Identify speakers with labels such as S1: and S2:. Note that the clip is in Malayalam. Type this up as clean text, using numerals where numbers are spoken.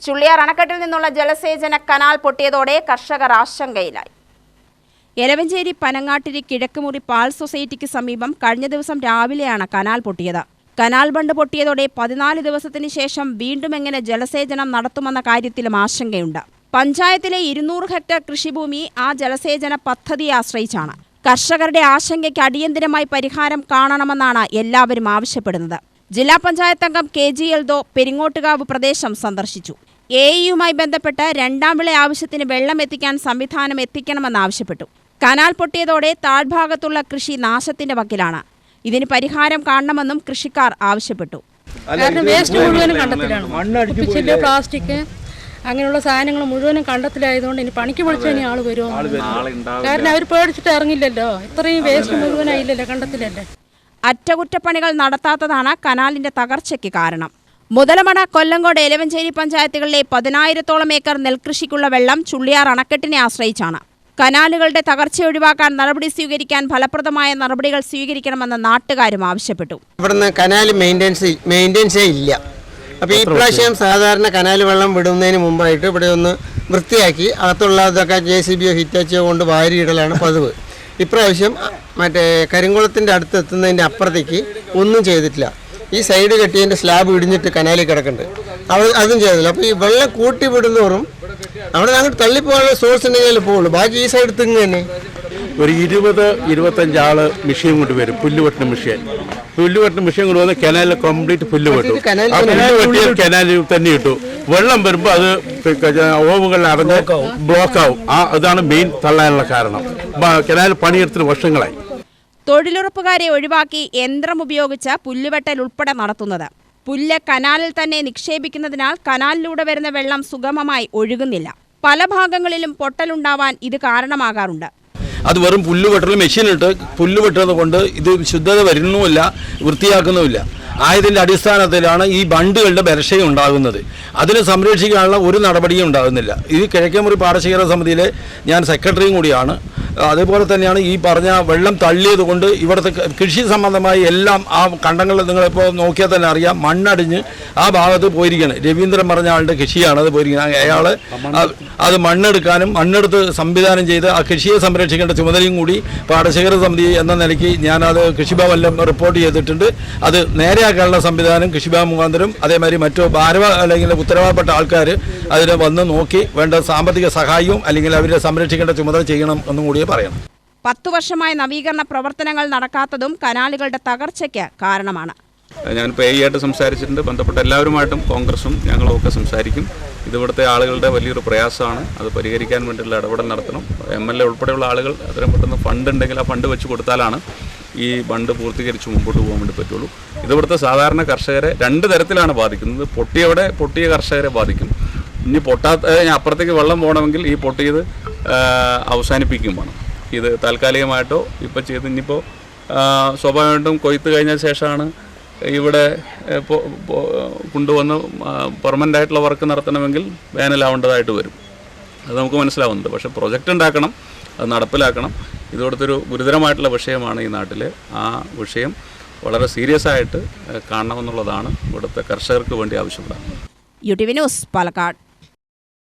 S1: ചുള്ളിയാർ അണക്കെട്ടിൽ നിന്നുള്ള ജലസേചന കനാൽ പൊട്ടിയതോടെ കർഷകർ ആശങ്കയിലായി. എലവഞ്ചേരി പനങ്ങാട്ടിരി കിഴക്കുമുറി പാൽ സൊസൈറ്റിക്ക് സമീപം കഴിഞ്ഞ ദിവസം രാവിലെയാണ് കനാൽ പൊട്ടിയത്. കനാൽ ബണ്ട് പൊട്ടിയതോടെ 14 ദിവസത്തിന് ശേഷം വീണ്ടും എങ്ങനെ ജലസേചനം നടത്തുമെന്ന കാര്യത്തിലും ആശങ്കയുണ്ട്. പഞ്ചായത്തിലെ 200 ഹെക്ടർ കൃഷിഭൂമി ആ ജലസേചന പദ്ധതിയെ ആശ്രയിച്ചാണ്. കർഷകരുടെ ആശങ്കയ്ക്ക് അടിയന്തരമായി പരിഹാരം കാണണമെന്നാണ് എല്ലാവരും ആവശ്യപ്പെടുന്നത്. ജില്ലാ പഞ്ചായത്ത് അംഗം KG എൽദോ പെരിങ്ങോട്ടുകാവ് പ്രദേശം സന്ദർശിച്ചു. AEയുമായി ബന്ധപ്പെട്ട് രണ്ടാം വിള ആവശ്യത്തിന് വെള്ളം എത്തിക്കാൻ സംവിധാനം എത്തിക്കണമെന്നാവശ്യപ്പെട്ടു. കനാൽ പൊട്ടിയതോടെ താഴ്ഭാഗത്തുള്ള കൃഷി നാശത്തിന്റെ വക്കിലാണ്. ഇതിന് പരിഹാരം കാണണമെന്നും കൃഷിക്കാർ ആവശ്യപ്പെട്ടു.
S2: വേസ്റ്റ് മുഴുവനും കണ്ടത്തിലാണ്. പ്ലാസ്റ്റിക് അങ്ങനെയുള്ള സാധനങ്ങൾ മുഴുവനും കണ്ടത്തിലായതുകൊണ്ട് ഇനി പണിക്ക് വിളിച്ചാൽ ഇനി ആള് വരുമോ? കാരണം അവർ പേടിച്ചിട്ട് ഇറങ്ങില്ലല്ലോ. ഇത്രയും വേസ്റ്റ് മുഴുവനായില്ലല്ലോ, കണ്ടത്തിലല്ലേ.
S1: അറ്റകുറ്റപ്പണികൾ നടത്താത്തതാണ് കനാലിന്റെ തകർച്ചയ്ക്ക് കാരണം. മുതലമട, കൊല്ലങ്കോട്, എലവഞ്ചേരി പഞ്ചായത്തുകളിലെ 10,000-ഓളം ഏക്കർ നെൽകൃഷിക്കുള്ള വെള്ളം ചുള്ളിയാർ അണക്കെട്ടിനെ ആശ്രയിച്ചാണ്. കനാലുകളുടെ തകർച്ച ഒഴിവാക്കാൻ നടപടി സ്വീകരിക്കാൻ ഫലപ്രദമായ നടപടികൾ സ്വീകരിക്കണമെന്ന് നാട്ടുകാരും ആവശ്യപ്പെട്ടു.
S3: ഇവിടുന്ന് കനാൽ മെയിൻ്റെനൻസേ ഇല്ല. അപ്പോൾ ഈ പ്രാവശ്യം സാധാരണ കനാൽ വെള്ളം വിടുന്നതിന് മുമ്പായിട്ട് ഇവിടെ ഒന്ന് വൃത്തിയാക്കി അകത്തുള്ളതൊക്കെ JCB ഹിറ്റാച്ചിയോ കൊണ്ട് വാരിയിടലാണ് പതിവ്. ഇപ്രാവശ്യം മറ്റേ കരിങ്കുളത്തിൻ്റെ അടുത്ത് എത്തുന്നതിൻ്റെ അപ്പുറത്തേക്ക് ഒന്നും ചെയ്തിട്ടില്ല. ഈ സൈഡ് കെട്ടിയതിൻ്റെ സ്ലാബ് ഇടിഞ്ഞിട്ട് കനാലിൽ കിടക്കുന്നുണ്ട്. അതും ചെയ്തില്ല. അപ്പോൾ ഈ വെള്ളം കൂട്ടി വിടുന്നോറും അവിടെ അങ്ങോട്ട് തള്ളിപ്പോകാനുള്ള സോഴ്സ് ഉണ്ടെങ്കിൽ പോകുള്ളൂ. ബാക്കി ഈ സൈഡ് തിങ്ങ് തന്നെ.
S4: ഒരു 20-25 ആള് മെഷീൻ കൊണ്ടുവരും. പുല്ല് വെട്ടുന്ന മെഷീൻ കൊണ്ടുവന്ന് കനാലിൽ കംപ്ലീറ്റ് പുല്ല് വെട്ടും. കനാലിൽ തന്നെ ഇട്ടു. വെള്ളം വരുമ്പോൾ അത് ഓവുകളിൽ അടഞ്ഞ് ബ്ലോക്ക് ആവും. അതാണ് മെയിൻ തള്ളാനുള്ള കാരണം. കനാൽ പണിയെടുത്തിന് വർഷങ്ങളായി.
S1: തൊഴിലുറപ്പുകാരെ ഒഴിവാക്കി യന്ത്രം ഉപയോഗിച്ച് പുല്ലുവെട്ടൽ ഉൾപ്പെടെ നടത്തുന്നത്. പുല്ല് കനാലിൽ തന്നെ നിക്ഷേപിക്കുന്നതിനാൽ കനാലിലൂടെ വരുന്ന വെള്ളം സുഗമമായി ഒഴുകുന്നില്ല. പല ഭാഗങ്ങളിലും പൊട്ടലുണ്ടാവാൻ ഇത് കാരണമാകാറുണ്ട്.
S5: അത് വെറും പുല്ലുവെട്ടൽ മെഷീനിട്ട് പുല്ല് വെട്ടുന്നത് കൊണ്ട് ഇത് ശുദ്ധത വരുന്നുമില്ല, വൃത്തിയാക്കുന്നുമില്ല. ആയതിൻ്റെ അടിസ്ഥാനത്തിലാണ് ഈ ബണ്ടുകളുടെ ബലക്ഷയം ഉണ്ടാകുന്നത്. അതിനെ സംരക്ഷിക്കാനുള്ള ഒരു നടപടിയും ഉണ്ടാകുന്നില്ല. ഇത് കിഴക്കേമുറി പാടശേഖര സമിതിയിലെ ഞാൻ സെക്രട്ടറിയും കൂടിയാണ്. അതേപോലെ തന്നെയാണ് ഈ പറഞ്ഞ വെള്ളം തള്ളിയത് കൊണ്ട് ഇവിടുത്തെ കൃഷി സംബന്ധമായി എല്ലാം ആ കണ്ടങ്ങളിൽ നിങ്ങളിപ്പോൾ നോക്കിയാൽ തന്നെ അറിയാം, മണ്ണടിഞ്ഞ് ആ ഭാഗത്ത് പോയിരിക്കുകയാണ്. രവീന്ദ്രൻ പറഞ്ഞ ആളുടെ കൃഷിയാണ് അത് പോയിരിക്കുന്നത്. അയാൾ അത് മണ്ണെടുക്കാനും മണ്ണെടുത്ത് സംവിധാനം ചെയ്ത് ആ കൃഷിയെ സംരക്ഷിക്കേണ്ട ചുമതലയും കൂടി പാടശേഖര സമിതി എന്ന നിലയ്ക്ക് ഞാനത് കൃഷിഭവനിലും റിപ്പോർട്ട് ചെയ്തിട്ടുണ്ട്. അത് നേരെയാക്കാനുള്ള സംവിധാനം കൃഷിഭവൻ മുഖാന്തരം അതേമാതിരി മറ്റു അല്ലെങ്കിൽ ഉത്തരവാദപ്പെട്ട ആൾക്കാർ അതിനെ വന്ന് നോക്കി വേണ്ട സാമ്പത്തിക സഹായവും അല്ലെങ്കിൽ അവരെ സംരക്ഷിക്കേണ്ട ചുമതല ചെയ്യണം എന്നും കൂടി പറയണം.
S1: 10 വർഷമായി നവീകരണ പ്രവർത്തനങ്ങൾ നടക്കാത്തതും കനാലുകളുടെ തകർച്ചയ്ക്ക് കാരണമാണ്.
S6: ഞാനിപ്പോൾ AEയായിട്ട് സംസാരിച്ചിട്ടുണ്ട്. ബന്ധപ്പെട്ട എല്ലാവരുമായിട്ടും കോൺഗ്രസും ഞങ്ങളും ഒക്കെ സംസാരിക്കും. ഇതിവിടുത്തെ ആളുകളുടെ വലിയൊരു പ്രയാസമാണ്. അത് പരിഹരിക്കാൻ വേണ്ടിയുള്ള ഇടപെടൽ നടത്തണം. MLA ഉൾപ്പെടെയുള്ള ആളുകൾ അത്രയും പെട്ടെന്ന് ഫണ്ട് ഉണ്ടെങ്കിൽ ആ ഫണ്ട് വെച്ച് കൊടുത്താലാണ് ഈ ബണ്ട് പൂർത്തീകരിച്ച് മുമ്പോട്ട് പോകാൻ വേണ്ടി പറ്റുള്ളൂ. ഇതിവിടുത്തെ സാധാരണ കർഷകരെ 2 തരത്തിലാണ് ബാധിക്കുന്നത്. പൊട്ടിയ കർഷകരെ ബാധിക്കും. ഇനി അപ്പുറത്തേക്ക് വെള്ളം പോകണമെങ്കിൽ ഈ പൊട്ടിയത് അവസാനിപ്പിക്കും വേണം. ഇത് താൽക്കാലികമായിട്ടോ ഇപ്പോൾ ചെയ്ത് ഇനിയിപ്പോൾ സ്വാഭാവികമായിട്ടും കൊയ്ത്ത് കഴിഞ്ഞ ശേഷമാണ് ഇവിടെ കൊണ്ടുവന്ന് പെർമനൻ്റ് ആയിട്ടുള്ള വർക്ക് നടത്തണമെങ്കിൽ വേനലാവേണ്ടതായിട്ട് വരും. അത് നമുക്ക് മനസ്സിലാവുന്നുണ്ട്. പക്ഷേ പ്രൊജക്റ്റ് ഉണ്ടാക്കണം, അത് നടപ്പിലാക്കണം. ഇതോടൊത്തൊരു ഗുരുതരമായിട്ടുള്ള വിഷയമാണ് ഈ നാട്ടിൽ. ആ വിഷയം വളരെ സീരിയസ് ആയിട്ട് കാണണമെന്നുള്ളതാണ് ഇവിടുത്തെ കർഷകർക്ക് വേണ്ടി ആവശ്യപ്പെടുന്നത്.
S1: UTV news, Palakkad.